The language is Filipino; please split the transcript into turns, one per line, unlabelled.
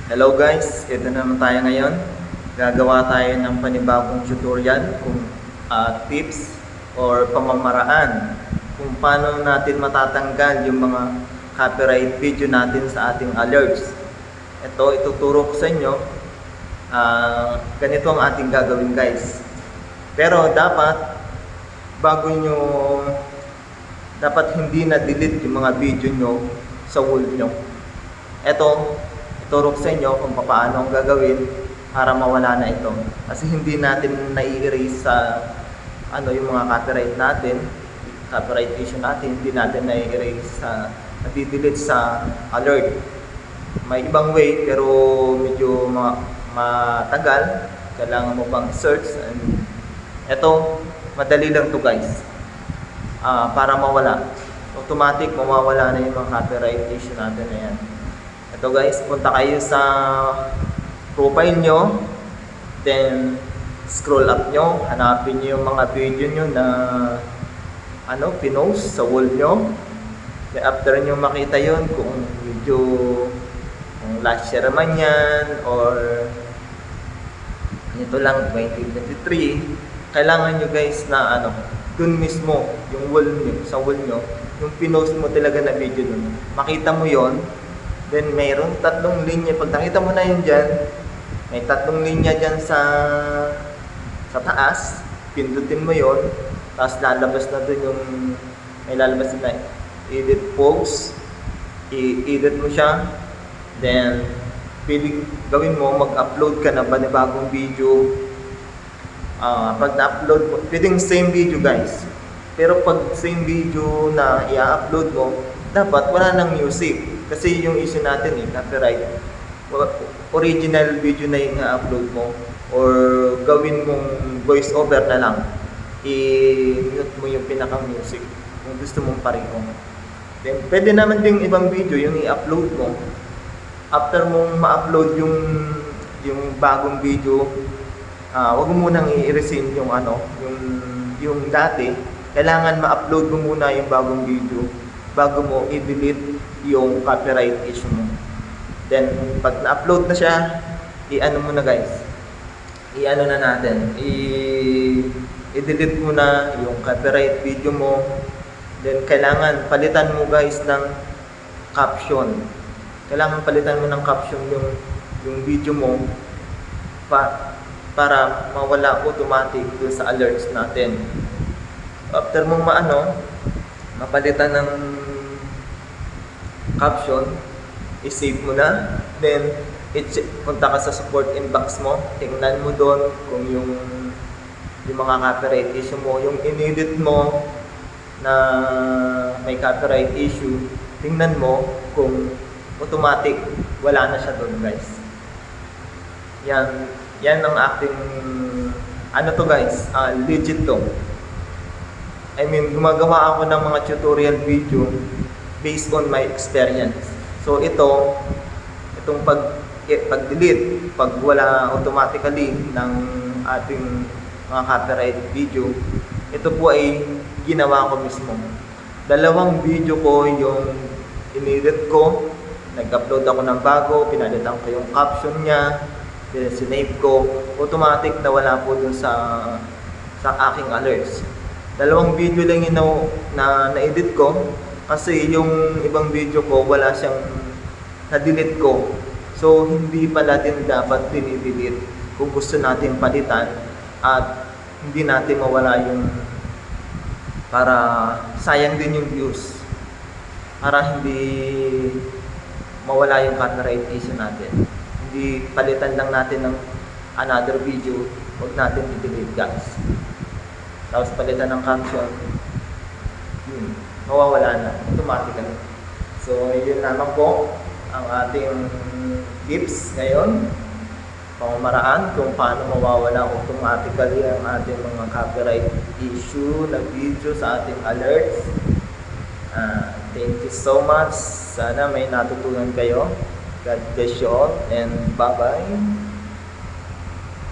Hello guys, ito naman tayo ngayon. Gagawa tayo ng panibagong tutorial kung tips or pamamaraan kung paano natin matatanggal yung mga copyright video natin sa ating alerts. Ito, ituturo ko sa inyo. Ganito ang ating gagawin guys. Pero dapat hindi na-delete yung mga video nyo sa wall nyo. Ito, ituro ko sa inyo kung paano ang gagawin para mawala na ito. Kasi hindi natin na-erase sa yung mga copyright issue natin, hindi natin na-erase sa nadi-delete sa alert. May ibang way pero medyo matagal. Kailangan mo pang search. Ito, madali lang to guys. Para mawala. Automatic mawawala na yung mga copyright issue natin na yan. Ito guys, punta kayo sa profile nyo, then scroll up nyo, hanapin nyo yung mga video nyo na pinost sa wall nyo. Then after nyo makita yun, kung video, kung last year man yan, or ito lang 2023, kailangan nyo guys na dun mismo, yung wall nyo, sa wall nyo, yung pinost mo talaga na video dun. Makita mo yon. Then mayroon tatlong linya. Pag nakita mo na yun dyan, may tatlong linya dyan sa taas. Pindutin mo yon. Tapos lalabas na dun yung may lalabas na edit post. I-edit mo siya. Then gawin mo, mag-upload ka ng panibagong video. Pag na-upload mo, pwedeng same video guys. Pero pag same video na i-upload mo, dapat wala ng music. Kasi yung issue natin copyright. Original video na yung i-upload mo or gawin mong voice over na lang. I-mute mo yung pinaka-music kung gusto mong pareho. Then pwede naman din ibang video yung i-upload mo. After mong ma-upload yung bagong video, wag mo munang i-resend yung dati. Kailangan ma-upload mo muna yung bagong video bago mo i-delete yung copyright issue mo. Then, pag na-upload na siya, i-ano mo na guys. I-ano na natin. I-delete mo na yung copyright video mo. Then, kailangan palitan mo guys ng caption. Kailangan palitan mo ng caption yung video mo para mawala automatic dun sa alerts natin. After mong mapalitan ng caption, i-save mo na, then punta ka sa support inbox mo, tingnan mo doon kung yung mga copyright issue mo, yung in-edit mo na may copyright issue, tingnan mo kung automatic wala na siya doon guys. Yan ang ating to guys, legit to. I mean, gumagawa ako ng mga tutorial video based on my experience. So itong pag-delete, pag wala automatically ng ating mga copyright video, ito po ay ginawa ko mismo. 2 video ko yung in-edit ko, nag-upload ako ng bago, pinalitan ko yung caption niya, then sinave ko, automatic na wala po dun sa aking alerts. 2 video lang yun na-edit ko kasi yung ibang video ko wala siyang na-delete ko. So hindi pala din dapat din-delete kung gusto natin palitan at hindi natin mawala yung para sayang din yung views. Para hindi mawala yung copyright issue natin. Hindi palitan lang natin ng another video, huwag natin i-delete guys. Tapos palitan ng caption, mawawala na automatically. So yun naman po ang ating tips ngayon, pamamaraan kung paano mawawala automatically ang ating mga copyright issue na video sa ating alerts. Thank you so much. Sana may natutunan kayo. God bless you all and bye-bye.